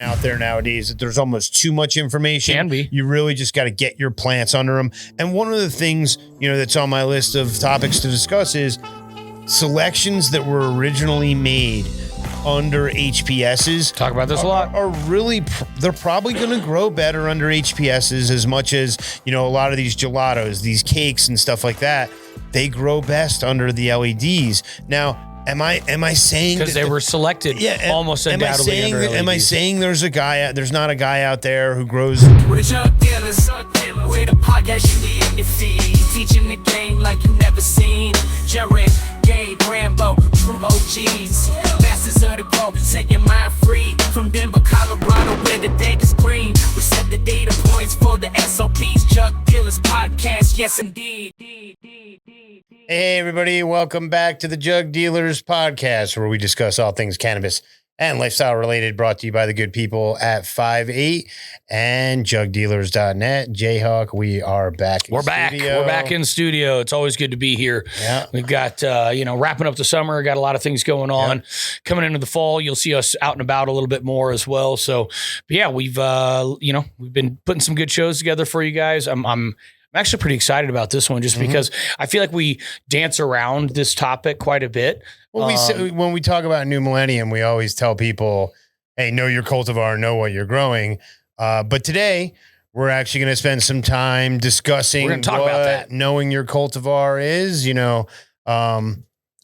out there nowadays that there's almost too much information. Can be. You really just got to get your plants under them. And one of the things, that's on my list of topics to discuss is selections that were originally made under HPSs. Talk about this a lot. Are really, they're probably going to grow better under HPSs as much as, a lot of these gelatos, these cakes and stuff like that, they grow best under the LEDs. Now, Am I saying because they were selected almost undoubtedly under LEDs? Am I saying there's not a guy out there who grows? We're Jug Dealers, we're the podcast you need in your feed, teaching the game like you never seen. Jared, Gabe, Rambo, true OGs, masters of the globe, set your mind free. From Denver, Colorado, where the day is green, we set the data points for the SOPs. Jug Dealers Podcast, yes indeed. Hey everybody, welcome back to the Jug Dealers Podcast, where we discuss all things cannabis and lifestyle related, brought to you by the good people at 5-8 and JugDealers.net. Jayhawk, we are back in studio. We're back in studio. It's always good to be here. Yeah. We've got, wrapping up the summer, got a lot of things going on. Coming into the fall, you'll see us out and about a little bit more as well. So, but yeah, we've been putting some good shows together for you guys. I'm actually pretty excited about this one just because I feel like we dance around this topic quite a bit. Well, when we talk about New Millennium, we always tell people, hey, know your cultivar, know what you're growing. But today, we're actually going to spend some time discussing about that. Knowing your cultivar is.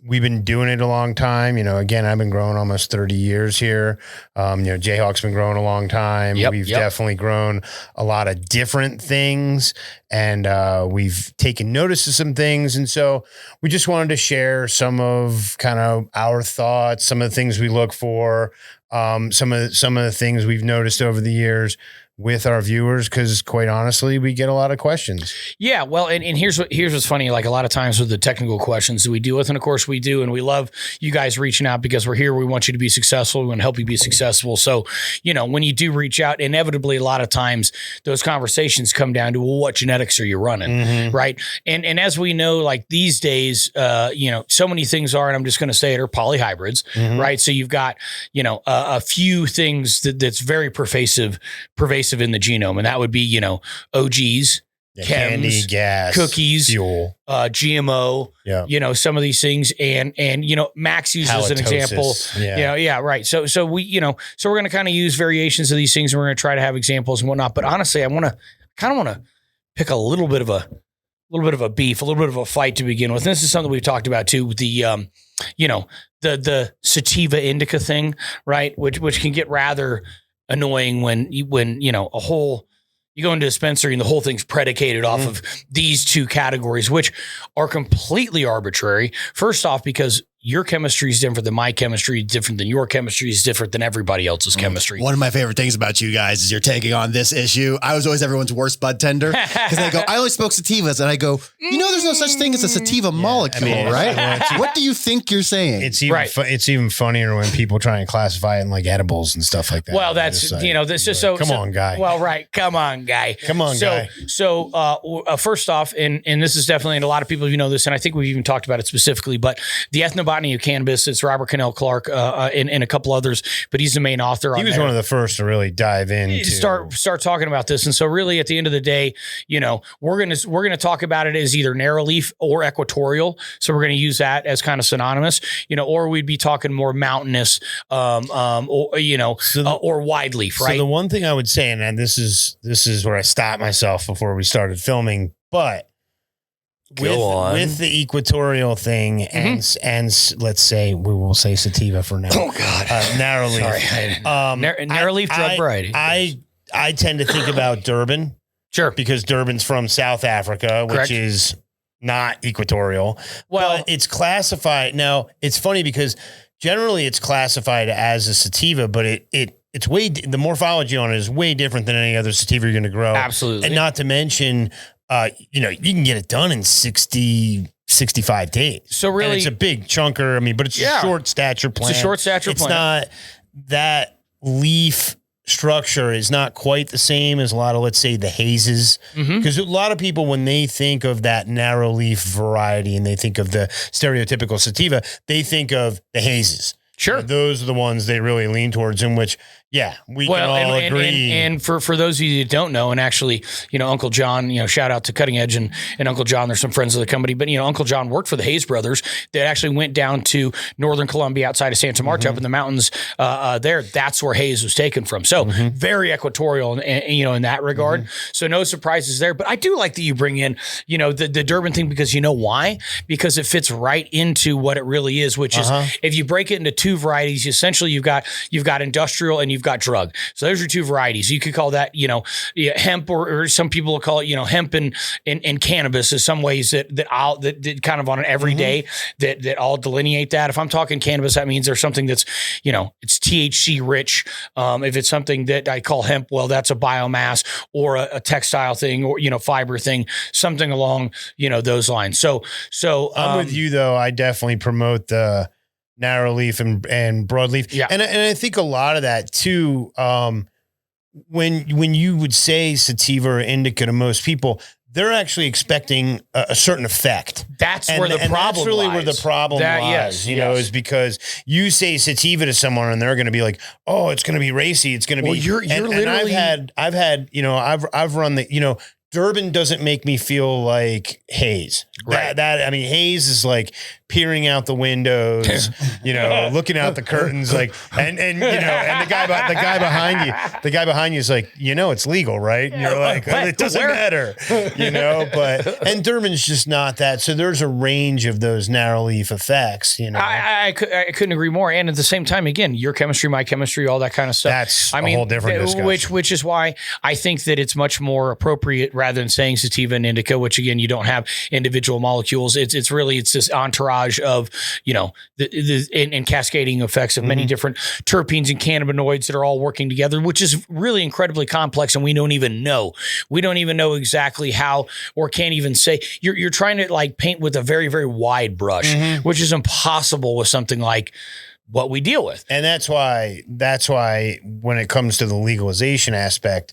We've been doing it a long time. Again, I've been growing almost 30 years here. Jayhawk's been growing a long time. We've definitely grown a lot of different things, and we've taken notice of some things. And so we just wanted to share some of kind of our thoughts, some of the things we look for, some of the things we've noticed over the years with our viewers, because quite honestly, we get a lot of questions. Yeah, well, and here's what's funny. Like a lot of times with the technical questions that we deal with, and of course we do, and we love you guys reaching out because we're here. We want you to be successful. We want to help you be successful. So, when you do reach out, inevitably a lot of times those conversations come down to, well, what genetics are you running, right? And as we know, like these days, so many things are, and I'm just going to say it, are polyhybrids, right? So you've got, a few things that's very pervasive in the genome, and that would be OGs, candy, gas, cookies, fuel, GMO, some of these things, and Max uses as an example. Right. So we so we're going to kind of use variations of these things, and we're going to try to have examples and whatnot. But honestly, I want to pick a little bit of a beef, a little bit of a fight to begin with. And this is something we've talked about too, with the the sativa indica thing, right? Which can get rather annoying when you go into a dispensary and the whole thing's predicated off of these two categories, which are completely arbitrary. First off, because your chemistry is different than my chemistry, different than your chemistry, is different than everybody else's chemistry. One of my favorite things about you guys is you're taking on this issue. I was always everyone's worst bud tender because they go, I only smoke sativas. And I go, there's no such thing as a sativa molecule, right? What do you think you're saying? It's even funnier when people try and classify it in like edibles and stuff like that. Well, that's, this is so. Come on, guy. Well, right. Come on, guy. So first off, and this is definitely, and a lot of people, this, and I think we've even talked about it specifically, but the ethnobotany of cannabis, it's Robert Cannell Clark and a couple others, but he's the main author. He was one of the first to really dive in to start talking about this. And so really at the end of the day, we're gonna talk about it as either narrow leaf or equatorial. So we're gonna use that as kind of synonymous, or we'd be talking more mountainous, or wide leaf, right? So the one thing I would say, and this is where I stopped myself before we started filming, but with the equatorial thing and let's say we will say sativa for now. Oh God, narrow leaf. Sorry. Narrow leaf drug variety. I tend to think about Durban, sure, because Durban's from South Africa, which is not equatorial. Well, but it's classified now. It's funny because generally it's classified as a sativa, but it's the morphology on it is way different than any other sativa you're going to grow. Absolutely, and not to mention. You can get it done in 65 days. So really, and it's a big chunker. But it's a short stature plant. It's a short stature plant. It's not that leaf structure is not quite the same as a lot of, let's say, the hazes. Because a lot of people, when they think of that narrow leaf variety and they think of the stereotypical sativa, they think of the hazes. Sure. Those are the ones they really lean towards, in which, Yeah, we can all agree. And for those of you that don't know, and actually, Uncle John, shout out to Cutting Edge and Uncle John. They're some friends of the company, but Uncle John worked for the Hayes brothers. That actually went down to northern Colombia, outside of Santa Marta, up in the mountains there. That's where Hayes was taken from. So very equatorial, in that regard. So no surprises there. But I do like that you bring in, the Durban thing, because why? Because it fits right into what it really is, which is if you break it into two varieties, essentially you've got industrial and you've got drug. So those are two varieties. You could call that, hemp, or some people will call it, hemp and cannabis is some ways that kind of on an everyday that all delineate that. If I'm talking cannabis, that means there's something that's, it's THC rich. If it's something that I call hemp, well, that's a biomass or a textile thing, or, fiber thing, something along, those lines. So I'm with you though. I definitely promote the narrow leaf and broadleaf. Yeah. And I think a lot of that too, when you would say sativa or indica to most people, they're actually expecting a certain effect. That's where the problem that's really lies. Where the problem lies, is because you say sativa to someone and they're going to be like, oh, it's going to be racy. It's going to be, you're literally, and I've run the, Durban doesn't make me feel like Hayes. Right. Hayes is like peering out the windows, looking out the curtains, like, and the guy behind you is like, it's legal, right? And you're like, it doesn't matter, and Durban's just not that. So there's a range of those narrow leaf effects, I couldn't agree more. And at the same time, again, your chemistry, my chemistry, all that kind of stuff. That's a whole different discussion. Which is why I think that it's much more appropriate, rather than saying sativa and indica, which again, you don't have individual molecules. It's this entourage of, and cascading effects of many different terpenes and cannabinoids that are all working together, which is really incredibly complex. And we don't even know. We don't even know exactly how, or can't even say. You're trying to like paint with a very, very wide brush, which is impossible with something like what we deal with. And that's why when it comes to the legalization aspect,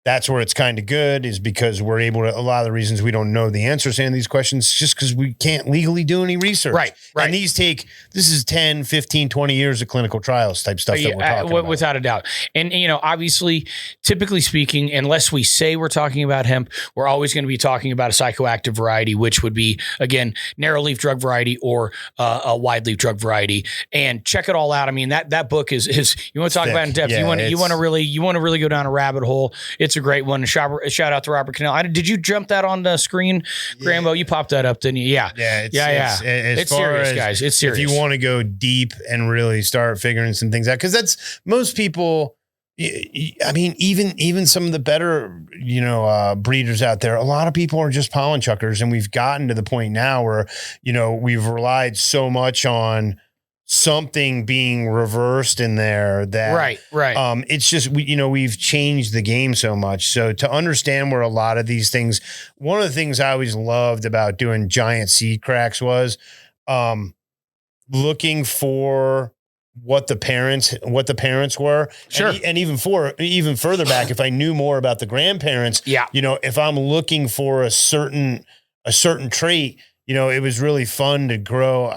that's where it's kind of good, is because we're able to, a lot of the reasons we don't know the answers to any of these questions, just because we can't legally do any research. Right. And this is 10, 15, 20 years of clinical trials type stuff that we're talking about. Without a doubt. And, obviously, typically speaking, unless we say we're talking about hemp, we're always going to be talking about a psychoactive variety, which would be, again, narrow leaf drug variety or a wide leaf drug variety. And check it all out. I mean, that book is you want to talk about in depth. Yeah, you want to really go down a rabbit hole. It's a great one. Shout out to Robert Cannell. Did you jump that on the screen, Grambo? You popped that up, didn't you? Yeah. It's serious, guys. It's serious. If you want to go deep and really start figuring some things out, because that's most people. I mean, even some of the better, breeders out there, a lot of people are just pollen chuckers, and we've gotten to the point now where, we've relied so much on something being reversed in there that right. It's just, we've changed the game so much. So to understand where a lot of these things, one of the things I always loved about doing giant seed cracks was looking for what the parents were. Sure. And even further back, if I knew more about the grandparents, if I'm looking for a certain trait, it was really fun to grow.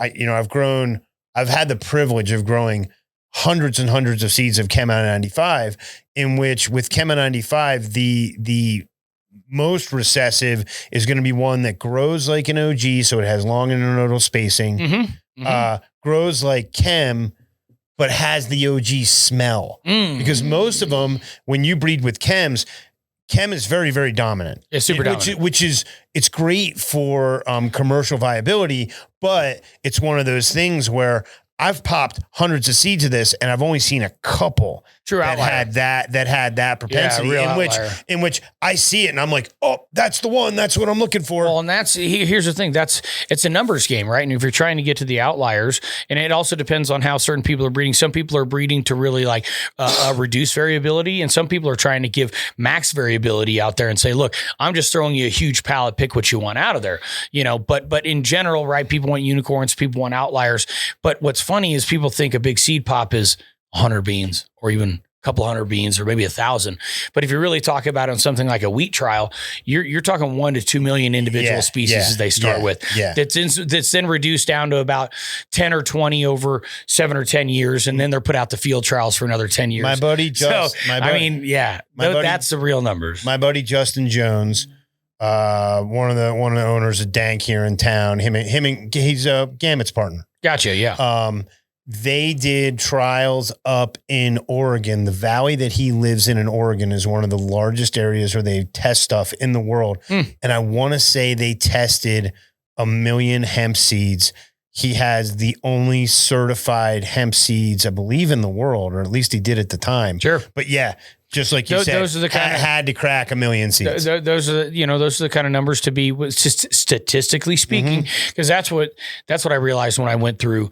I've had the privilege of growing hundreds and hundreds of seeds of Chem 95, in which with Chem 95, the most recessive is going to be one that grows like an OG. So it has long internodal spacing, grows like Chem, but has the OG smell. Because most of them, when you breed with Chem is very, very dominant. It's super dominant. It's great for commercial viability, but it's one of those things where I've popped hundreds of seeds of this, and I've only seen a couple that had that propensity. In which I see it, and I'm like, oh, that's the one. That's what I'm looking for. Well, and here's the thing. It's a numbers game, right? And if you're trying to get to the outliers, and it also depends on how certain people are breeding. Some people are breeding to really reduce variability, and some people are trying to give max variability out there and say, look, I'm just throwing you a huge pallet, pick what you want out of there, But in general, right? People want unicorns, people want outliers. But what's funny is people think a big seed pop is 100 beans or even couple hundred beans or maybe 1,000. But if you really talk about on something like a wheat trial, you're talking 1 to 2 million individual species as they start with. Yeah. That's then reduced down to about 10 or 20 over 7 or 10 years. And then they're put out to field trials for another 10 years. That's the real numbers. My buddy, Justin Jones, one of the owners of Dank here in town, he's a Gamet's partner. Gotcha. Yeah. They did trials up in Oregon. The valley that he lives in Oregon is one of the largest areas where they test stuff in the world. And I want to say they tested 1 million hemp seeds. He has the only certified hemp seeds, I believe, in the world, or at least he did at the time. Sure. But yeah, just like you said, those are the kind had to crack 1 million seeds. Those are the kind of numbers to be statistically speaking, because that's what I realized when I went through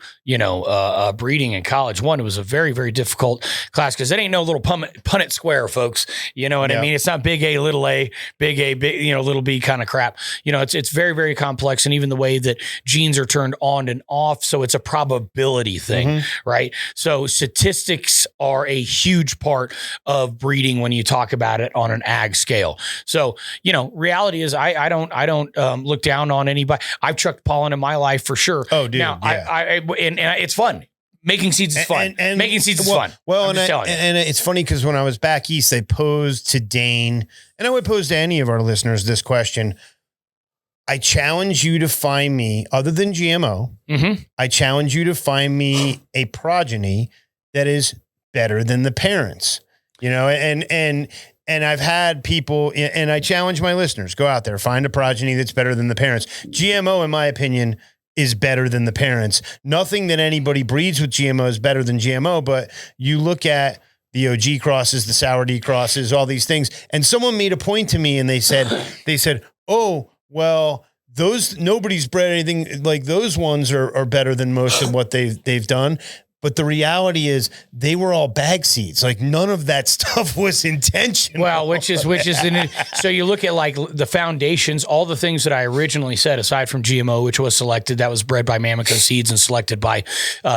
breeding in college. One, it was a very, very difficult class because it ain't no little Punnett square, folks. You know what I mean? It's not big A, little A, big A, big little B kind of crap. It's very, very complex, and even the way that genes are turned on and off, so it's a probability thing, right? So statistics are a huge part of breeding when you talk about it on an ag scale. So, reality is I don't look down on anybody. I've trucked pollen in my life for sure. Oh, dude. Now, and it's fun. Making seeds is fun. And making seeds is fun. Well, and it's funny because when I was back east, I posed to Dane, and I would pose to any of our listeners this question. I challenge you to find me, other than GMO, I challenge you to find me a progeny that is better than the parents. And I've had people, and I challenge my listeners, go out there, find a progeny that's better than the parents. GMO, in my opinion, is better than the parents. Nothing that anybody breeds with GMO is better than GMO, but you look at the OG crosses, the Sour D crosses, all these things. And someone made a point to me and they said, oh, well, nobody's bred anything like those ones are better than most of what they've done. But the reality is they were all bag seeds. Like none of that stuff was intentional. Well, which is so you look at like the foundations, all the things that I originally said, aside from GMO, which was selected, that was bred by Mamico Seeds and selected by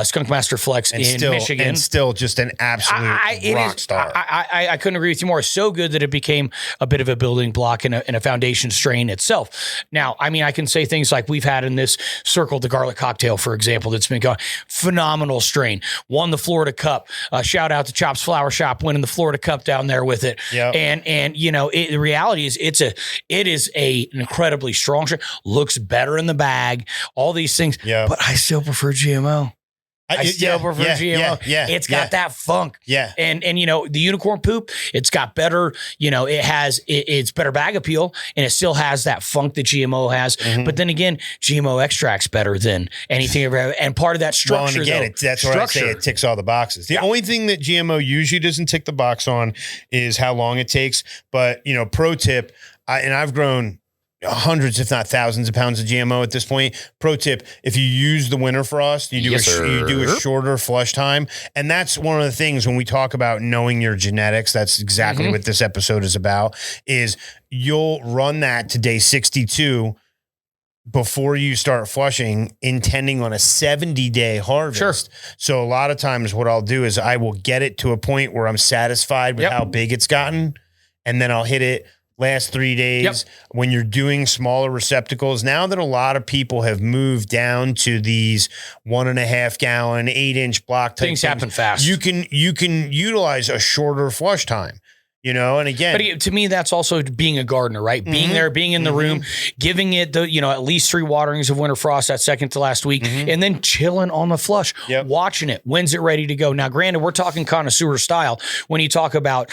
Skunk Master Flex in Michigan. And still just an absolute rock star. I couldn't agree with you more. So good that it became a bit of a building block and a foundation strain itself. Now, I mean, I can say things like we've had in this circle, the garlic cocktail, for example, that's been going phenomenal strain. Won the Florida Cup. Shout out to Chops Flower Shop winning the Florida Cup down there with it. Yep. And the reality is it is an incredibly strong strain. Looks better in the bag. All these things. Yep. But I still prefer GMO. I still prefer GMO. It's got that funk. Yeah. And the unicorn poop, it's got better, it's better bag appeal and it still has that funk that GMO has. But then again, GMO extract's better than anything ever. And part of that structure, well, and again, that's where I say it ticks all the boxes. The only thing that GMO usually doesn't tick the box on is how long it takes. But, pro tip, I've grown hundreds, if not thousands of pounds of GMO at this point. Pro tip, if you use the winter frost, you do a shorter flush time. And that's one of the things when we talk about knowing your genetics, that's exactly what this episode is about, is you'll run that to day 62 before you start flushing, intending on a 70-day harvest. Sure. So a lot of times what I'll do is I will get it to a point where I'm satisfied with how big it's gotten. And then I'll hit it last 3 days when you're doing smaller receptacles. Now that a lot of people have moved down to these 1.5 gallon, 8-inch block type things happen fast. You can utilize a shorter flush time, and again, but to me, that's also being a gardener, right? Being there, being in the room, giving it at least 3 waterings of winter frost that second to last week, and then chilling on the flush, watching it. When's it ready to go? Now, granted, we're talking connoisseur style. When you talk about,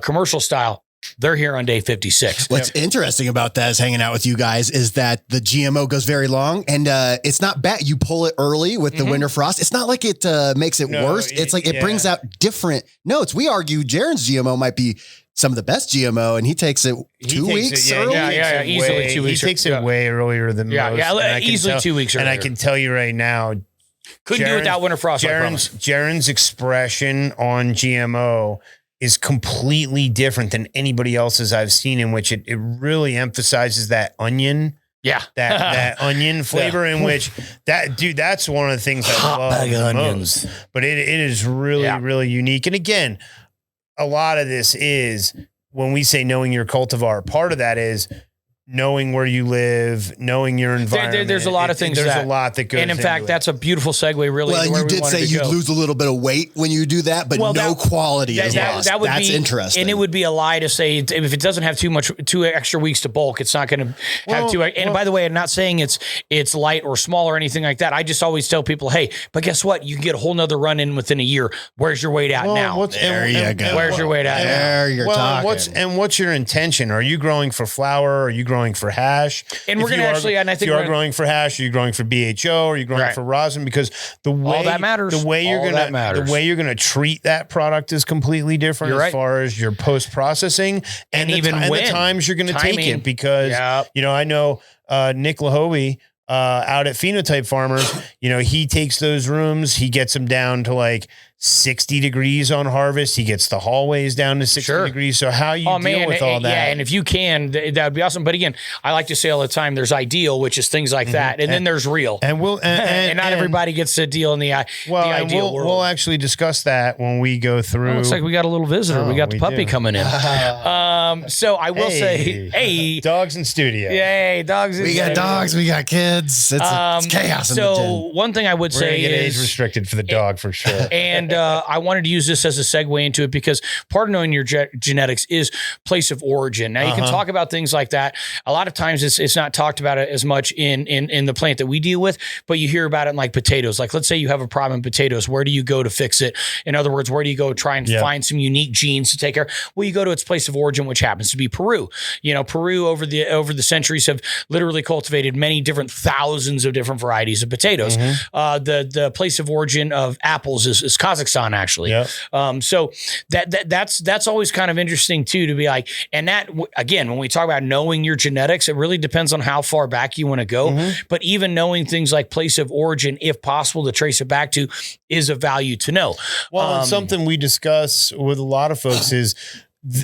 commercial style, they're here on day 56. What's interesting about that is hanging out with you guys is that the GMO goes very long and it's not bad. You pull it early with the winter frost. It's not like it makes it worse. It's like it brings out different notes. We argue Jaren's GMO might be some of the best GMO and he takes it 2 weeks early. Yeah, easily 2 weeks. He takes it way earlier than most. Yeah, easily 2 weeks earlier. And I can tell you right now, couldn't do it without winter frost. Jaren's expression on GMO is completely different than anybody else's I've seen, in which it really emphasizes that onion Yeah. That onion flavor in which that's one of the things I love the most. But it is really, really unique. And again, a lot of this is when we say knowing your cultivar, part of that is knowing where you live, knowing your environment. There's a lot of things. There's a lot that goes. And in fact, that's a beautiful segue. Really, well, you did say you'd lose a little bit of weight when you do that, but no quality is lost. That's interesting. And it would be a lie to say if it doesn't have two extra weeks to bulk, it's not going to have two. And by the way, I'm not saying it's light or small or anything like that. I just always tell people, hey, but guess what? You can get a whole nother run in within a year. Where's your weight at now? There you go. Where's your weight at? There you're talking. What's your intention? Are you growing for flower? Are you growing for hash? And we're going to actually, and I think you are growing for hash, are you growing for BHO, are you growing for rosin? Because the way all that matters. The way you're going to treat that product is completely different as far as your post processing and even the times you're going to take it. Because I know Nick Lahobe out at Phenotype Farmers, he takes those rooms, he gets them down to like 60 degrees on harvest. He gets the hallways down to 60 degrees. So how you deal with all that? Yeah, and if you can, that would be awesome. But again, I like to say all the time, there's ideal, which is things like that, and then there's real. And and not everybody gets to deal in the ideal world. We'll actually discuss that when we go through. Looks like we got a little visitor. We got the puppy coming in. So I will say, hey, dogs in studio. Yay, dogs. We got dogs. We got kids. It's chaos. So one thing I would say is age restricted for the dog for sure. And I wanted to use this as a segue into it because part of knowing your genetics is place of origin. Now you can talk about things like that. A lot of times it's not talked about it as much in the plant that we deal with, but you hear about it in like potatoes. Like let's say you have a problem in potatoes. Where do you go to fix it? In other words, where do you go try and find some unique genes to take care? Well, you go to its place of origin, which happens to be Peru. Peru over the centuries have literally cultivated many different thousands of different varieties of potatoes. The place of origin of apples is Kazakhstan, actually. So that's always kind of interesting too, to be like, and that again, when we talk about knowing your genetics, it really depends on how far back you want to go. But even knowing things like place of origin, if possible to trace it back to, is of value to know. Well, something we discuss with a lot of folks is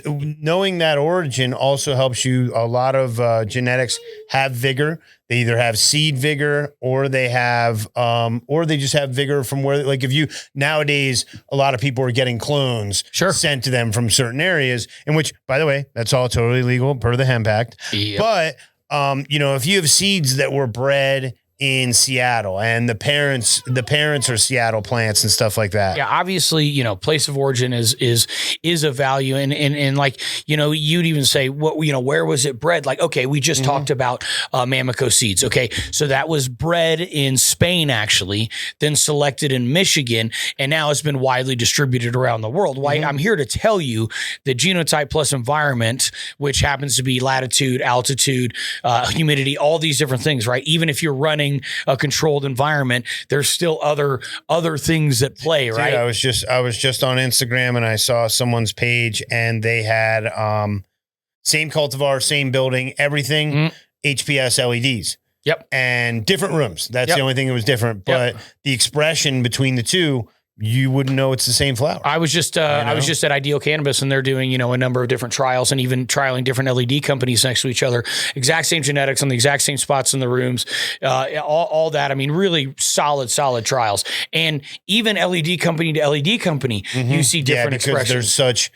knowing that origin also helps you. A lot of genetics have vigor. They either have seed vigor or they have, or they just have vigor from where, like if you, nowadays, a lot of people are getting clones sent to them from certain areas, in which, by the way, that's all totally legal per the Hemp Act. But, if you have seeds that were bred in Seattle and the parents are Seattle plants and stuff like that. Yeah. Obviously, place of origin is a value. And like, you'd even say, where was it bred? Like, okay, we just talked about Mamico seeds. Okay. So that was bred in Spain, actually, then selected in Michigan. And now it's been widely distributed around the world. Why I'm here to tell you that genotype plus environment, which happens to be latitude, altitude, humidity, all these different things, right? Even if you're running a controlled environment, there's still other things that play, right? Dude, I was just on Instagram and I saw someone's page and they had same cultivar, same building, everything, HPS LEDs. Yep. And different rooms. That's the only thing that was different. But the expression between the two, you wouldn't know it's the same flower. I was just at Ideal Cannabis, and they're doing a number of different trials and even trialing different LED companies next to each other. Exact same genetics on the exact same spots in the rooms. All that. I mean, really solid trials. And even LED company to LED company, you see different expressions. There's such.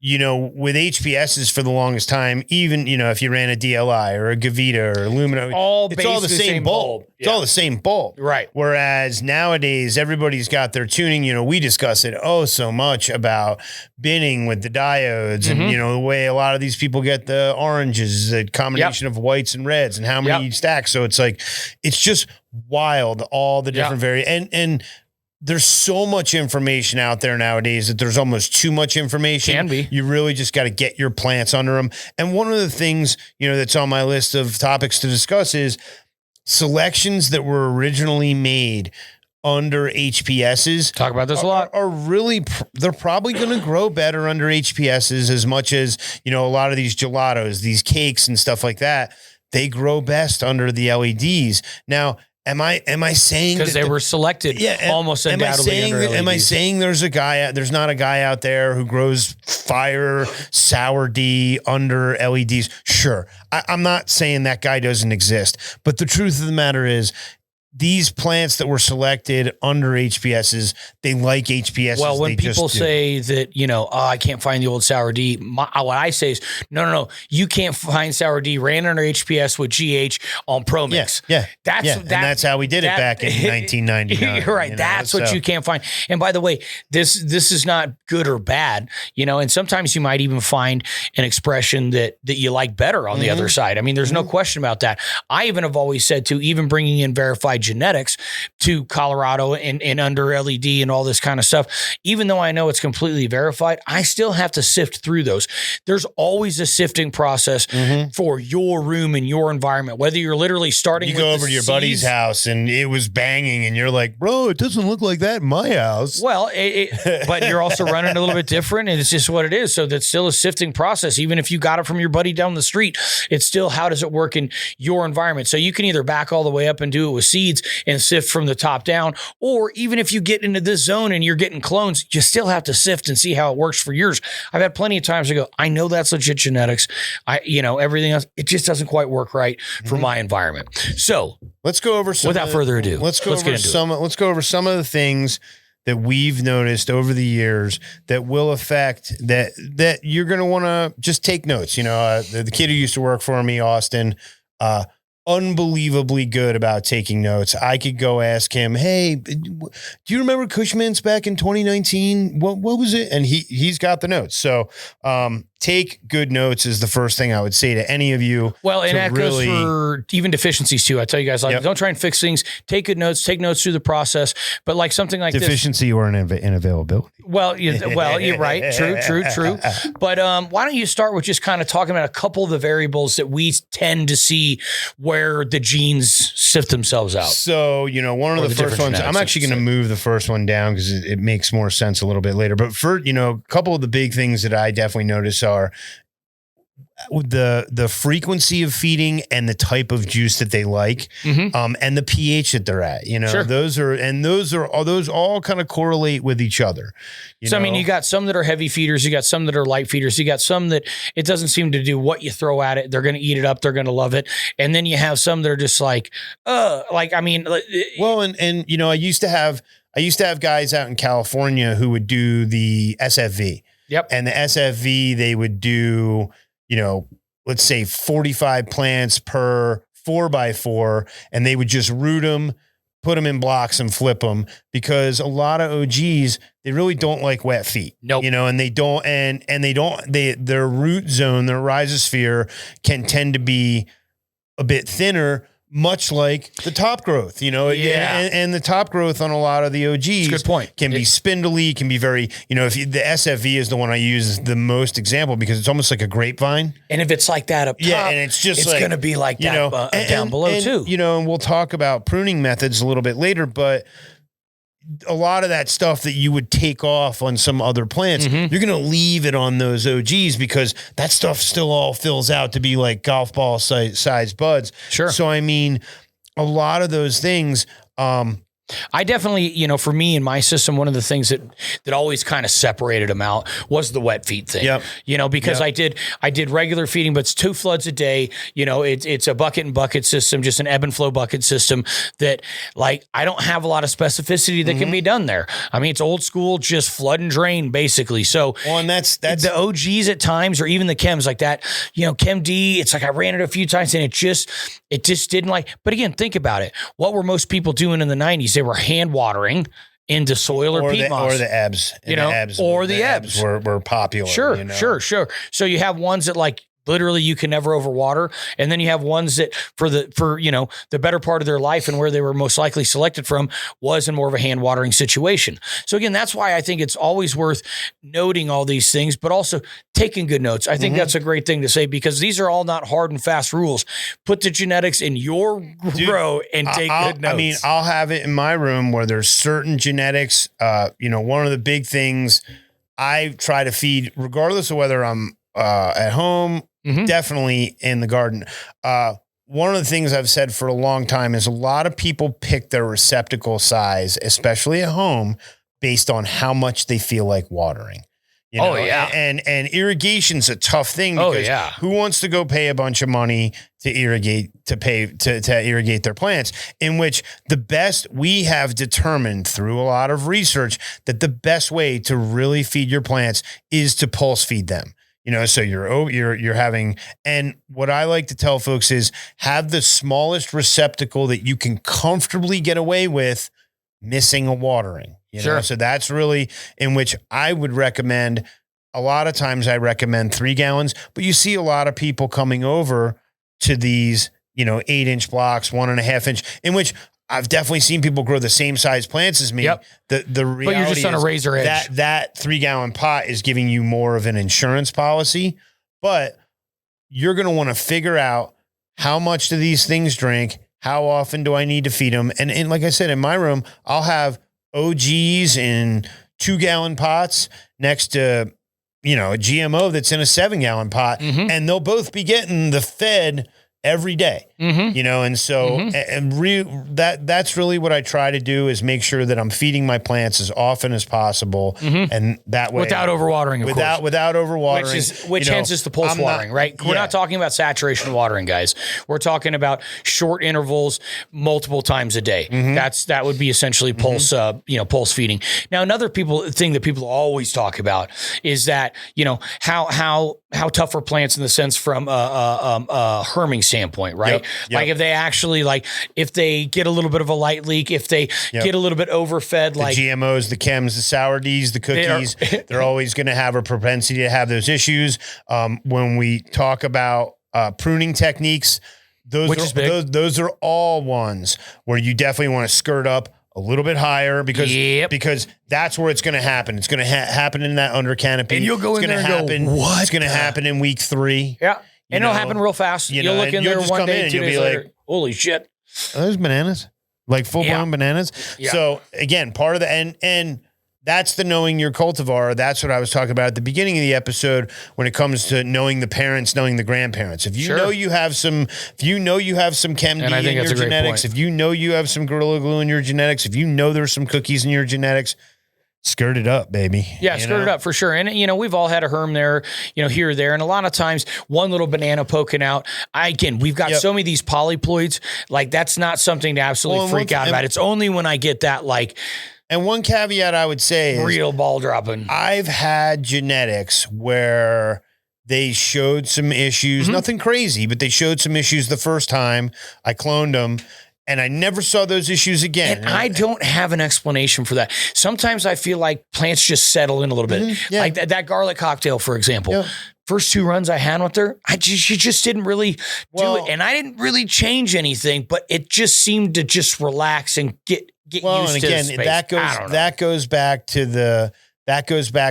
With HPSs for the longest time, even, if you ran a DLI or a Gavita or a Lumina, it's all the same bulb. It's all the same bulb. Right. Whereas nowadays, everybody's got their tuning. We discuss it so much about binning with the diodes and, the way a lot of these people get the oranges, the combination of whites and reds and how many you stack. So it's like, it's just wild, all the different and there's so much information out there nowadays that there's almost too much information. Can be. You really just got to get your plants under them. And one of the things, that's on my list of topics to discuss is selections that were originally made under HPSs. Talk about this a lot. Are really, they're probably going to grow better under HPSs as much as, a lot of these gelatos, these cakes and stuff like that. They grow best under the LEDs. Now, Am I saying because they were selected almost undoubtedly under LEDs? Am I saying there's not a guy out there who grows fire sour D under LEDs? Sure. I'm not saying that guy doesn't exist, but the truth of the matter is these plants that were selected under HPSs, they like HPSs. Well, when people say that, I can't find the old sour D, what I say is, no. You can't find sour D ran under HPS with GH on Pro Mix. Yeah. That's how we did it back in 1999. You're right. That's what you can't find. And by the way, this is not good or bad, and sometimes you might even find an expression that you like better on the other side. I mean, there's no question about that. I even have always said to even bringing in verified genetics to Colorado and under LED and all this kind of stuff, even though I know it's completely verified, I still have to sift through those. There's always a sifting process for your room and your environment, whether you're literally starting you go over to your buddy's house and it was banging and you're like, bro, it doesn't look like that in my house. Well, but you're also running a little bit different and it's just what it is. So that's still a sifting process. Even if you got it from your buddy down the street, it's still, how does it work in your environment? So you can either back all the way up and do it with seeds and sift from the top down, or even if you get into this zone and you're getting clones, you still have to sift and see how it works for yours. I've had plenty of times to go, I know that's legit genetics. Everything else, it just doesn't quite work right for my environment. So let's go over some, without further ado, let's go over some of the things that we've noticed over the years that will affect that you're going to want to just take notes. The kid who used to work for me, Austin, unbelievably good about taking notes. I could go ask him, hey, do you remember Cushman's back in 2019? What was it? And he's got the notes. So take good notes is the first thing I would say to any of you. Well, and that goes for even deficiencies too. I tell you guys, don't try and fix things. Take good notes. Take notes through the process. But like something like deficiency or an inavailability. Well, you're right. True. But why don't you start with just kind of talking about a couple of the variables that we tend to see where the genes sift themselves out. So, one of the first ones, I'm actually going to move the first one down because it makes more sense a little bit later. But for, a couple of the big things that I definitely notice are the frequency of feeding and the type of juice that they like, and the pH that they're at. Sure. those all kind of correlate with each other. I mean, you got some that are heavy feeders, you got some that are light feeders, you got some that it doesn't seem to do what you throw at it. They're going to eat it up, they're going to love it, and then you have some that are just like, well, and I used to have guys out in California who would do the SFV. Yep. And the SFV, they would do, let's say 45 plants per 4x4, and they would just root them, put them in blocks and flip them, because a lot of OGs, they really don't like wet feet. Nope. And their root zone, their rhizosphere can tend to be a bit thinner, much like the top growth, and the top growth on a lot of the OGs good point. Can be spindly, can be very, the SFV is the one I use as the most example because it's almost like a grapevine. And if it's like that up top, and it's going to be like that down below too. And we'll talk about pruning methods a little bit later, but a lot of that stuff that you would take off on some other plants, you're going to leave it on those OGs because that stuff still all fills out to be like golf ball size buds. Sure. So, I mean, a lot of those things, I definitely, for me in my system, one of the things that always kind of separated them out was the wet feed thing. Yep. Because I did regular feeding, but it's 2 floods a day. It's a bucket and bucket system, just an ebb and flow bucket system that, like, I don't have a lot of specificity that can be done there. I mean, it's old school, just flood and drain basically. So, and that's the OGs at times, or even the chems like that, Chem D, it's like I ran it a few times and it just didn't like, but again, think about it. What were most people doing in the 90s? They were hand watering into soil or peat moss. Or the ebbs. The ebbs were popular. Sure. So you have ones that like literally you can never overwater. And then you have ones that for the better part of their life and where they were most likely selected from was in more of a hand watering situation. So again, that's why I think it's always worth noting all these things, but also taking good notes. I think that's a great thing to say because these are all not hard and fast rules. Put the genetics in your grow and take good notes. I mean, I'll have it in my room where there's certain genetics. One of the big things I try to feed, regardless of whether I'm at home, definitely in the garden. one of the things I've said for a long time is a lot of people pick their receptacle size, especially at home, based on how much they feel like watering. You know? And irrigation's a tough thing because who wants to go pay a bunch of money to irrigate their plants, in which we have determined through a lot of research that the best way to really feed your plants is to pulse feed them. You know, so you're having, and what I like to tell folks is have the smallest receptacle that you can comfortably get away with missing a watering. You know? So that's really in which I would recommend. A lot of times I recommend 3 gallons, but you see a lot of people coming over to these, 8-inch blocks, 1.5 inch, in which I've definitely seen people grow the same size plants as me. Yep. The reality but you're just on a razor edge. That 3-gallon pot is giving you more of an insurance policy, but you're going to want to figure out how much do these things drink? How often do I need to feed them? And like I said, in my room, I'll have OGs in 2-gallon pots next to, a GMO that's in a 7-gallon pot, and they'll both be getting the fed every day, and so that's really what I try to do is make sure that I'm feeding my plants as often as possible, and that way without overwatering, without overwatering, which hence is the pulse watering, right? We're not talking about saturation watering, guys. We're talking about short intervals, multiple times a day. That would be essentially pulse, pulse feeding. Now, another thing that people always talk about is that how tough are plants in the sense from herming standpoint, right? Like if they actually if they get a little bit of a light leak, if they get a little bit overfed, the GMOs, the chems, the sour Ds, the cookies, they're always going to have a propensity to have those issues. When we talk about pruning techniques, those are all ones where you definitely want to skirt up a little bit higher because that's where it's going to happen. It's going to happen in that under canopy. And you'll go in there and go, what? It's going to happen in week 3. Yeah. And it'll happen real fast. You'll look in there one day, 2 days later. Holy shit. Are those bananas? Like full-blown bananas? Yeah. So, again, part of the... And that's the knowing your cultivar. That's what I was talking about at the beginning of the episode when it comes to knowing the parents, knowing the grandparents. If you know you have some Chem D in your genetics, if you know you have some Gorilla Glue in your genetics, if you know there's some cookies in your genetics, skirt it up, baby. Yeah, skirt it up for sure. And, we've all had a herm there, here or there. And a lot of times, one little banana poking out. We've got so many of these polyploids. That's not something to absolutely freak out about. It's only when I get that, and one caveat I would say is real ball dropping. I've had genetics where they showed some issues, nothing crazy, but they showed some issues the first time I cloned them. And I never saw those issues again. And I don't have an explanation for that. Sometimes I feel like plants just settle in a little bit. Like that garlic cocktail, for example. First 2 runs I had with her, she just didn't really do it. And I didn't really change anything, but it just seemed to just relax and get used to the space. That goes back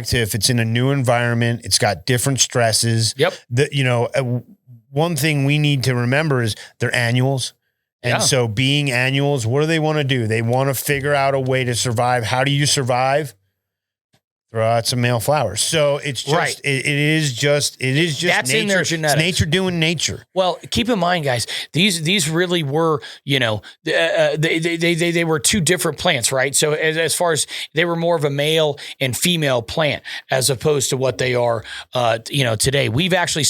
to if it's in a new environment, it's got different stresses. One thing we need to remember is they're annuals. And so being annuals, what do they want to do? They want to figure out a way to survive. How do you survive? Throw out some male flowers. So it's just, it is just that's nature. In their genetics. It's nature doing nature. Well, keep in mind, guys, these really were, they were 2 different plants, right? So as far as they were more of a male and female plant as opposed to what they are, today. We've actually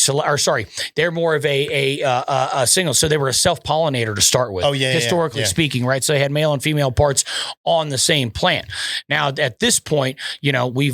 they're more of a single. So they were a self-pollinator to start with. Historically speaking, right? So they had male and female parts on the same plant. Now at this point,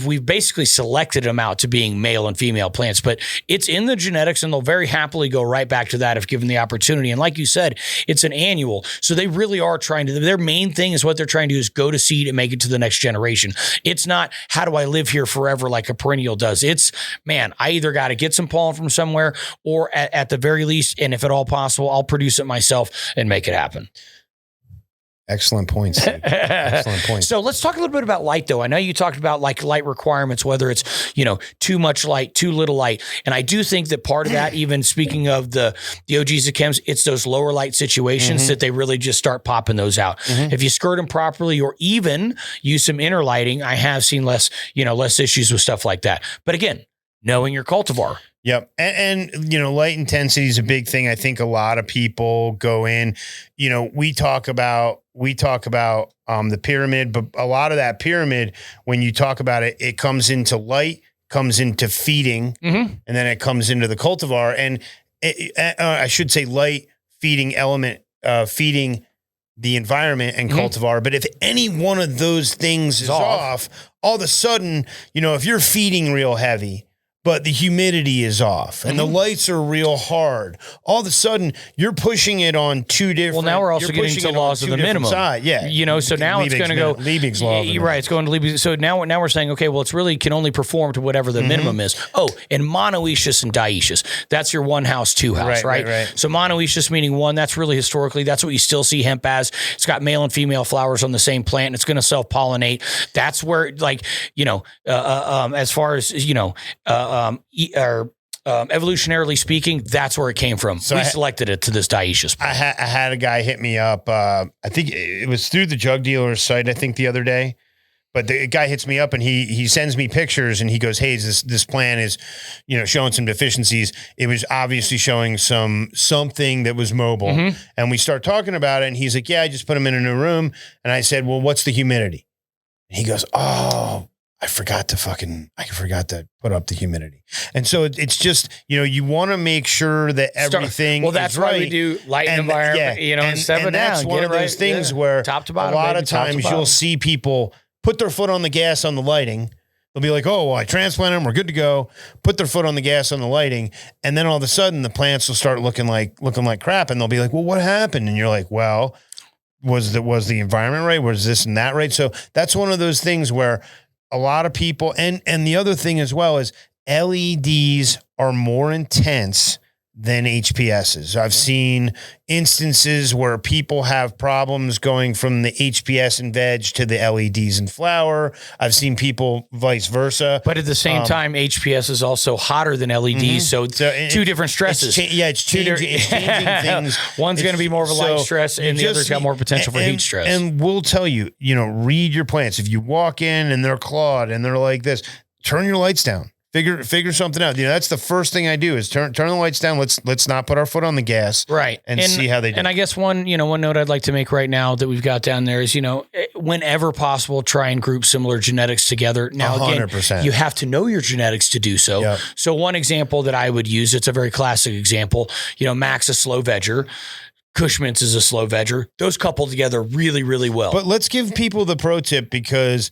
we've basically selected them out to being male and female plants, but it's in the genetics and they'll very happily go right back to that if given the opportunity. And like you said, it's an annual. So they really are their main thing is what they're trying to do is go to seed and make it to the next generation. It's not, how do I live here forever like a perennial does? It's, man, I either got to get some pollen from somewhere or at the very least, and if at all possible, I'll produce it myself and make it happen. Excellent points. Excellent points. So let's talk a little bit about light, though. I know you talked about light requirements, whether it's, too much light, too little light. And I do think that part of that, even speaking of the OGs of chems, it's those lower light situations that they really just start popping those out. If you skirt them properly or even use some inner lighting, I have seen less issues with stuff like that. But again, knowing your cultivar. Yep. And, light intensity is a big thing. I think a lot of people go in, we talk about the pyramid, but a lot of that pyramid, when you talk about it, it comes into light, comes into feeding, and then it comes into the cultivar. And I should say light, feeding element, feeding the environment and cultivar. But if any one of those things is off, all of a sudden, if you're feeding real heavy, but the humidity is off and the lights are real hard, all of a sudden you're pushing it on two different. Well, now we're also getting to laws of the minimum. Yeah. So now it's going to go. Liebig's law. Right. It's going to Liebig. So now we're saying, okay, well, it's really can only perform to whatever the minimum is. Oh, and monoecious and dioecious. That's your one house, two house, right? So monoecious meaning one, that's really historically, that's what you still see hemp as. It's got male and female flowers on the same plant and it's going to self-pollinate. That's where as far as, evolutionarily speaking, that's where it came from. So we selected it to this dioecious plant. I had a guy hit me up. I think it was through the Jug Dealers site, I think the other day, but the guy hits me up and he sends me pictures and he goes, hey, this plant is, showing some deficiencies. It was obviously showing something that was mobile. And we start talking about it and he's like, yeah, I just put him in a new room. And I said, well, what's the humidity? And he goes, oh, I forgot to put up the humidity. And so it's just, you want to make sure that everything well, that's is why right. we do light and environment, and step it down. That's one of those things where top to bottom, a lot of times you'll see people put their foot on the gas on the lighting. They'll be like, oh, well, I transplanted them. We're good to go. Put their foot on the gas on the lighting. And then all of a sudden the plants will start looking like crap. And they'll be like, well, what happened? And you're like, well, was the environment right? Was this and that right? So that's one of those things where a lot of people, and the other thing as well is LEDs are more intense than HPSs. I've seen instances where people have problems going from the HPS and veg to the LEDs and flower. I've seen people vice versa. But at the same time, HPS is also hotter than LEDs. So two different stresses. It's changing things. One's going to be more of a light stress and the other's got more potential for heat stress. And we'll tell you, read your plants. If you walk in and they're clawed and they're like this, turn your lights down. Figure something out. That's the first thing I do is turn the lights down. Let's not put our foot on the gas. Right. And see how they do. And I guess one note I'd like to make right now that we've got down there is, whenever possible, try and group similar genetics together. Now, 100%. Again, you have to know your genetics to do so. Yep. So one example that I would use, it's a very classic example, Max a slow vegger. Cushman's is a slow vegger. Those couple together really, really well. But let's give people the pro tip because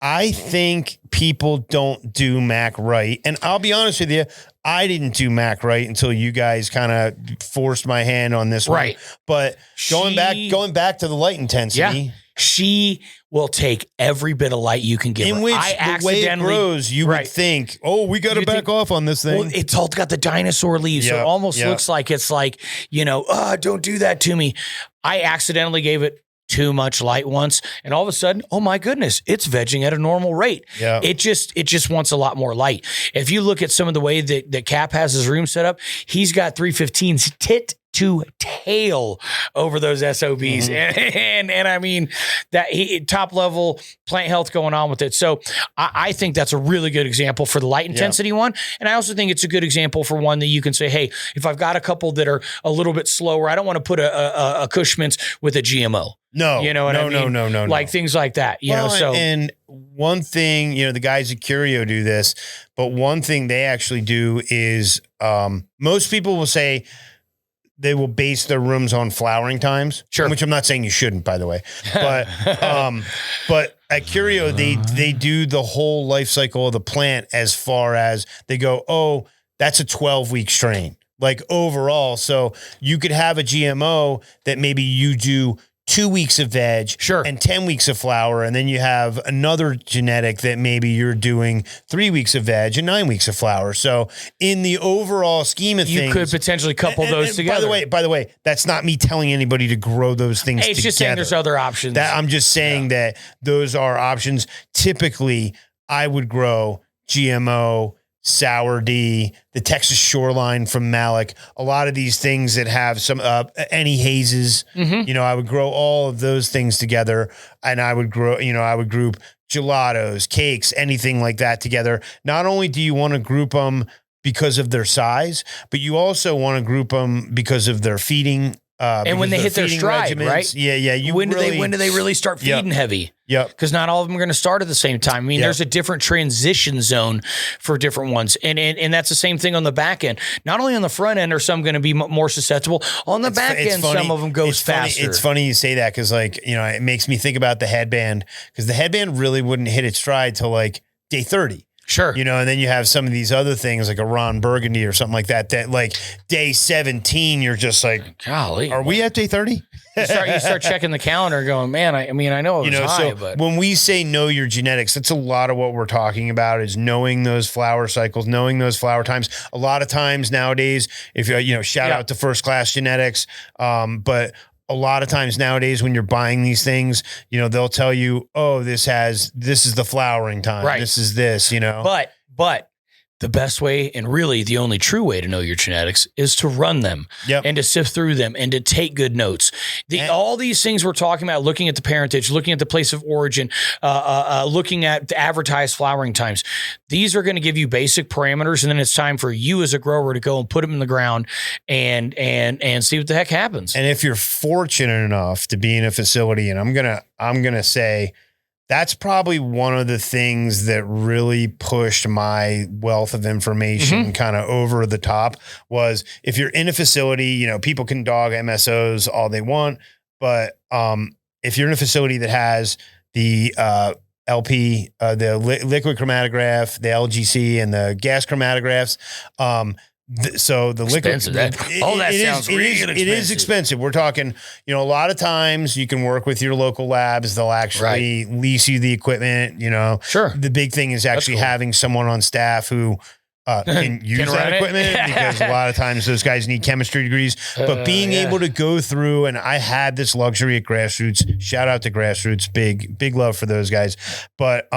I think people don't do Mac right. And I'll be honest with you, I didn't do Mac right until you guys kind of forced my hand on this one. But going back to the light intensity. She will take every bit of light you can give her. In which the way it grows, you would think, oh, we got to back off on this thing. Well, it's all got the dinosaur leaves. So it almost looks like it's like, don't do that to me. I accidentally gave it too much light once, and all of a sudden, oh my goodness, it's vegging at a normal rate. Yeah. It just wants a lot more light. If you look at some of the way that Cap has his room set up, he's got 315s tit to tail over those SOBs. And I mean that top level plant health going on with it. So I think that's a really good example for the light intensity one. And I also think it's a good example for one that you can say, hey, if I've got a couple that are a little bit slower, I don't want to put a Cushman's with a GMO. No, you know what I mean? No. Like things like that, so. And one thing, the guys at Curio do this, but one thing they actually do is most people will say, they will base their rooms on flowering times, which I'm not saying you shouldn't, by the way. But at Curio, they do the whole life cycle of the plant as far as they go, oh, that's a 12-week strain, like overall. So you could have a GMO that maybe you do 2 weeks of veg and 10 weeks of flower. And then you have another genetic that maybe you're doing 3 weeks of veg and 9 weeks of flower. So in the overall scheme of things, you could potentially couple those together. By the way, that's not me telling anybody to grow those things together. It's just saying there's other options. I'm just saying that those are options. Typically, I would grow GMO, Sour D, the Texas Shoreline from Malik, a lot of these things that have some any hazes, I would grow all of those things together, and I would grow, I would group gelatos, cakes, anything like that together. Not only do you want to group them because of their size, but you also want to group them because of their feeding. And when they hit their stride, right? Yeah. When do they really start feeding heavy? Yep. Because not all of them are going to start at the same time. I mean, there's a different transition zone for different ones. And that's the same thing on the back end. Not only on the front end are some going to be more susceptible. On the back end, funny. Some of them goes faster. It's funny you say that because, like, you know, it makes me think about the headband because the headband really wouldn't hit its stride till like day 30. Sure. You know, and then you have some of these other things like a Ron Burgundy or something like that, that like day 17, you're just like, golly, are we at day 30? You start checking the calendar going, man, I know it was high, but when we say know your genetics, that's a lot of what we're talking about is knowing those flower cycles, knowing those flower times. A lot of times nowadays, if you shout out to First Class Genetics, but a lot of times nowadays when you're buying these things, you know, they'll tell you, oh, this is the flowering time. Right. This is this, you know. But the best way and really the only true way to know your genetics is to run them and to sift through them and to take good notes. All these things we're talking about, looking at the parentage, looking at the place of origin, looking at the advertised flowering times, these are going to give you basic parameters. And then it's time for you as a grower to go and put them in the ground and see what the heck happens. And if you're fortunate enough to be in a facility, and I'm going to say, that's probably one of the things that really pushed my wealth of information kind of over the top was if you're in a facility, you know, people can dog MSOs all they want, but if you're in a facility that has the LP, the liquid chromatograph, the LGC, and the gas chromatographs, so the liquid, that sounds really expensive. It is expensive. We're talking, you know, a lot of times you can work with your local labs. They'll actually lease you the equipment, you know. Sure. The big thing is actually having someone on staff who can use that equipment because a lot of times those guys need chemistry degrees, but being able to go through, and I had this luxury at Grassroots, shout out to Grassroots, big love for those guys. But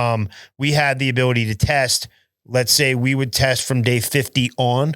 we had the ability to test, let's say we would test from day 50 on,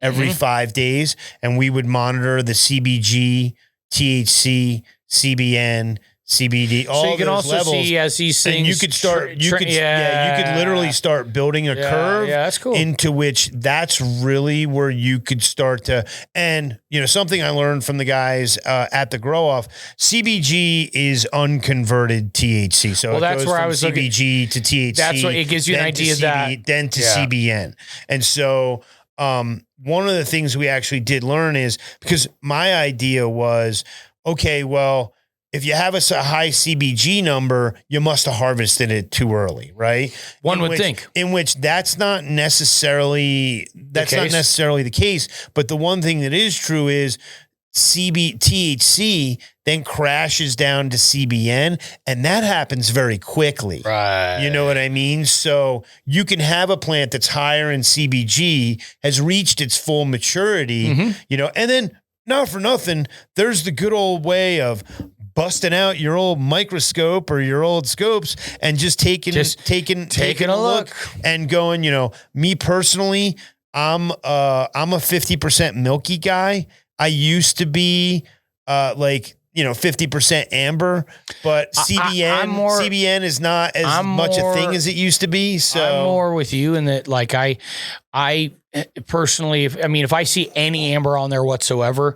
every 5 days, and we would monitor the CBG, THC, CBN, CBD, all so you can those also levels. See as these things. And you could start, you could literally start building a curve that's cool. into which that's really where you could start to, and you know, something I learned from the guys at the grow off, CBG is unconverted THC. So that's goes where from I was CBG to THC. That's what it gives you an idea of that. Then to CBN. And so, one of the things we actually did learn is because my idea was, okay, well, if you have a high CBG number, you must have harvested it too early, right? One would think. In which that's not necessarily the case. But the one thing that is true is THC then crashes down to CBN, and that happens very quickly. Right. You know what I mean? So you can have a plant that's higher in CBG, has reached its full maturity, you know, and then not for nothing, there's the good old way of busting out your old microscope or your old scopes and just taking a look and going, you know, me personally, I'm a 50% milky guy. I used to be like, you know, 50% amber, but CBN is not as much a thing as it used to be. So I'm more with you in that, like I personally, if I see any amber on there whatsoever,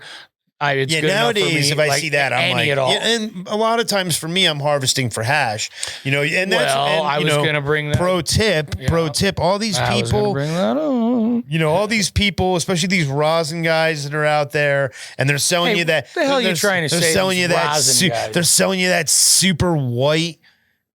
it's good nowadays, if I like, see that, I'm like, and a lot of times for me, I'm harvesting for hash, you know, and that's, I was going to bring that. Pro tip, all these people, bring that on. You know, all these people, especially these rosin guys that are out there and they're selling you that. What the hell are you trying to say? They're selling you that super white,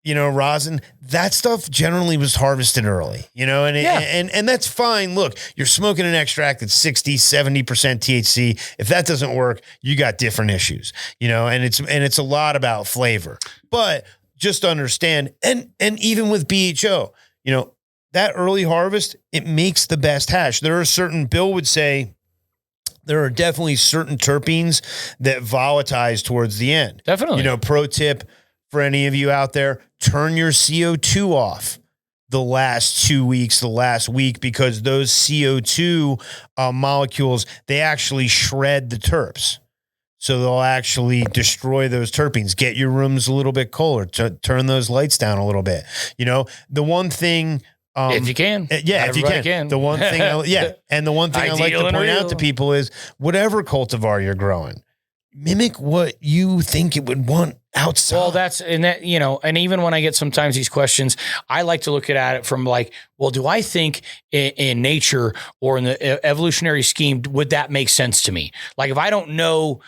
you know, rosin. That stuff generally was harvested early, you know, and that's fine. Look, you're smoking an extract that's 60, 70% THC. If that doesn't work, you got different issues, you know, and it's a lot about flavor, but just understand. And even with BHO, you know, that early harvest, it makes the best hash. Bill would say, there are definitely certain terpenes that volatilize towards the end. Definitely. You know, pro tip for any of you out there, turn your CO2 off the last 2 weeks, the last week, because those CO2 molecules, they actually shred the terps. So they'll actually destroy those terpenes, get your rooms a little bit colder, turn those lights down a little bit. You know, the one thing, if you can. Yeah, if you can. The one thing, and the one thing I like to point out to people is whatever cultivar you're growing, mimic what you think it would want outside. Well, and even when I get sometimes these questions, I like to look at it from like, well, do I think in nature or in the evolutionary scheme, would that make sense to me? Like if I don't know,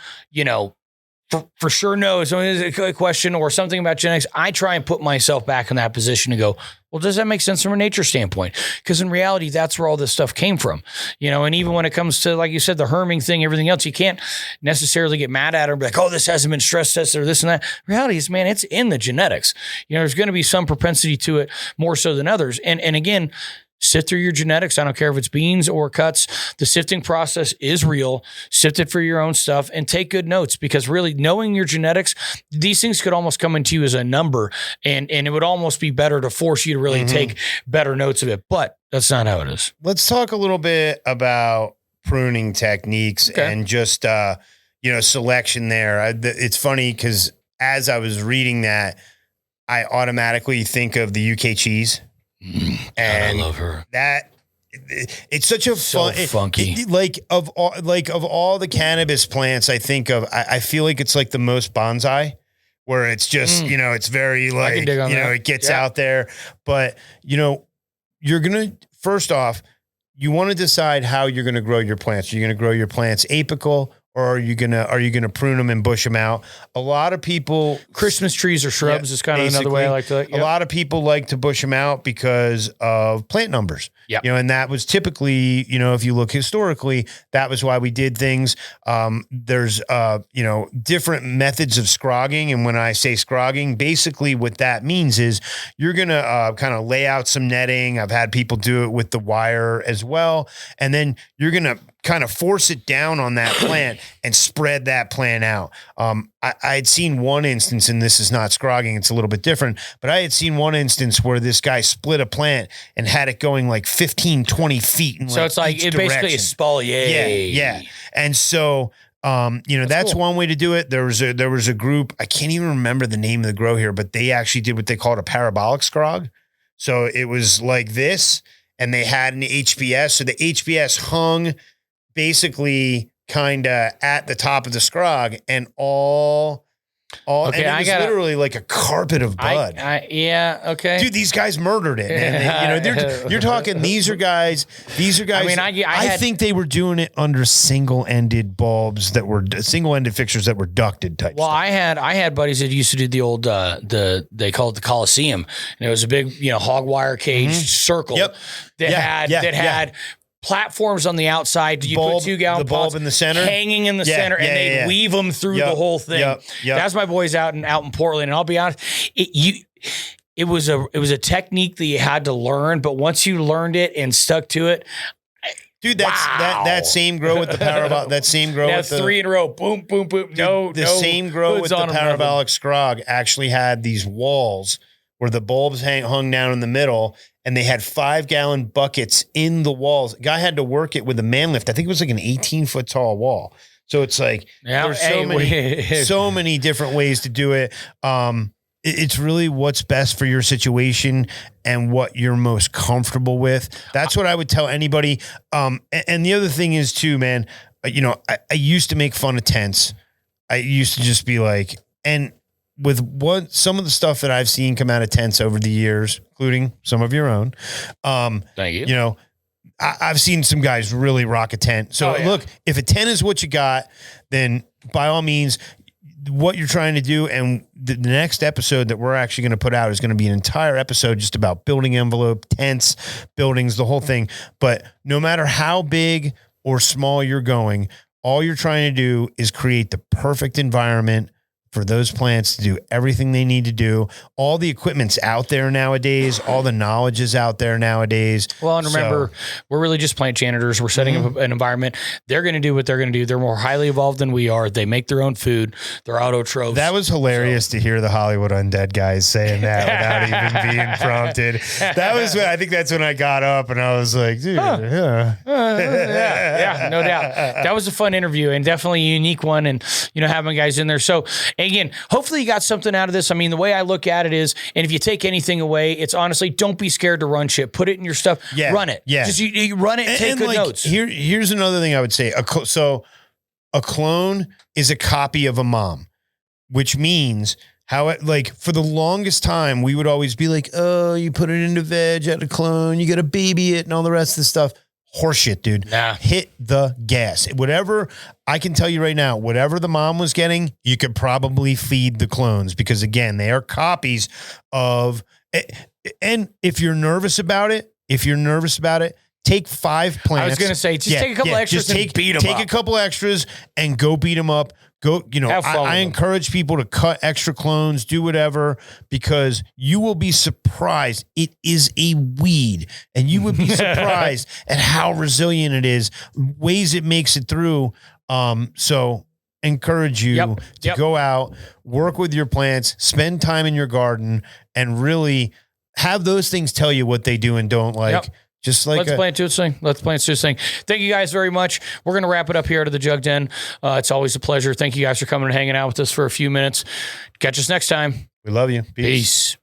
for sure no, it's a question or something about genetics, I try and put myself back in that position to go, well, does that make sense from a nature standpoint? Because in reality, that's where all this stuff came from, and even when it comes to, like you said, the herming thing, everything else, you can't necessarily get mad at it and be like, oh, this hasn't been stress tested or this and that. Reality is, man, it's in the genetics. There's going to be some propensity to it more so than others. And again, sift through your genetics. I don't care if it's beans or cuts. The sifting process is real. Sift it for your own stuff and take good notes, because really knowing your genetics, these things could almost come into you as a number, and it would almost be better to force you to really take better notes of it. But that's not how it is. Let's talk a little bit about pruning techniques and just, selection there. It's funny because as I was reading that, I automatically think of the UK cheese. And I love her. That it's such a funky. Of all the cannabis plants, I think of. I feel like it's like the most bonsai, where it's just it's very like it gets out there. But you're gonna first off, you want to decide how you're gonna grow your plants. You're gonna grow your plants apical, or are you gonna prune them and bush them out? A lot of people, Christmas trees or shrubs is kind of another way I like to. A lot of people like to bush them out because of plant numbers. Yeah, and that was typically, if you look historically, that was why we did things. There's different methods of scrogging, and when I say scrogging, basically what that means is you're gonna kind of lay out some netting. I've had people do it with the wire as well, and then you're gonna kind of force it down on that plant and spread that plant out. I had seen one instance, and this is not scrogging, it's a little bit different, but I had seen one instance where this guy split a plant and had it going like 15, 20 feet. In so it's like, it basically is spolier. Yeah. And so, that's cool. One way to do it. There was a group, I can't even remember the name of the grow here, but they actually did what they called a parabolic scrog. So it was like this, and they had an HBS. So the HBS hung basically kind of at the top of the scrog, and all okay, and it was literally like a carpet of bud. Okay. Dude, these guys murdered it. And you're talking, these are guys. I mean, I think they were doing it under single-ended bulbs that were single-ended fixtures that were ducted type. Well, stuff. I had buddies that used to do the old they call it the Coliseum, and it was a big hog wire cage circle that had platforms on the outside. You put 2 gallon bulb in the center, hanging in the center, and they weave them through the whole thing. That's my boys out in Portland. And I'll be honest, it was a technique that you had to learn, but once you learned it and stuck to it, dude, that same grow with the parabolic, that same grow with the 3 in a row, boom, boom, boom. Dude, the same grow with the parabolic scrog actually had these walls where the bulbs hung down in the middle, and they had 5-gallon buckets in the walls. Guy had to work it with a man lift. I think it was like an 18-foot tall wall. So it's like there's so many different ways to do it. It's really what's best for your situation and what you're most comfortable with. That's what I would tell anybody. And the other thing is too, man, I used to make fun of tents. I used to just be like, and with some of the stuff that I've seen come out of tents over the years, including some of your own, thank you. I've seen some guys really rock a tent. So look, if a tent is what you got, then by all means, what you're trying to do. And the next episode that we're actually going to put out is going to be an entire episode just about building envelope, tents, buildings, the whole thing. But no matter how big or small you're going, all you're trying to do is create the perfect environment for those plants to do everything they need to do. All the equipment's out there nowadays. All the knowledge is out there nowadays. Well, and remember, we're really just plant janitors. We're setting up an environment. They're going to do what they're going to do. They're more highly evolved than we are. They make their own food. They're autotrophs. That was hilarious to hear the Hollywood Undead guys saying that without even being prompted. That was when, I think that's when I got up and I was like, dude, yeah, no doubt. That was a fun interview and definitely a unique one. And, having guys in there. So again, hopefully you got something out of this. I mean, the way I look at it is, and if you take anything away, it's honestly, don't be scared to run shit. Put it in your stuff. Yeah. Run it. Yeah. Just you run it and take good notes. Here's another thing I would say. A clone is a copy of a mom, which means for the longest time, we would always be like, oh, you put it into veg at a clone, you got to baby it and all the rest of the stuff. Horseshit, dude. Nah. Hit the gas. Whatever, I can tell you right now, whatever the mom was getting, you could probably feed the clones because, again, they are copies of, and if you're nervous about it, take 5 plants. I was going to say, take a couple extras and beat them up. Take a couple extras and go beat them up. I encourage people to cut extra clones, do whatever, because you will be surprised. It is a weed, and you would be surprised at how resilient it is, ways it makes it through. So encourage you to go out, work with your plants, spend time in your garden, and really have those things tell you what they do and don't like. Yep. Just like Let's plant to its thing. Thank you guys very much. We're going to wrap it up here at the Jug Den. It's always a pleasure. Thank you guys for coming and hanging out with us for a few minutes. Catch us next time. We love you. Peace.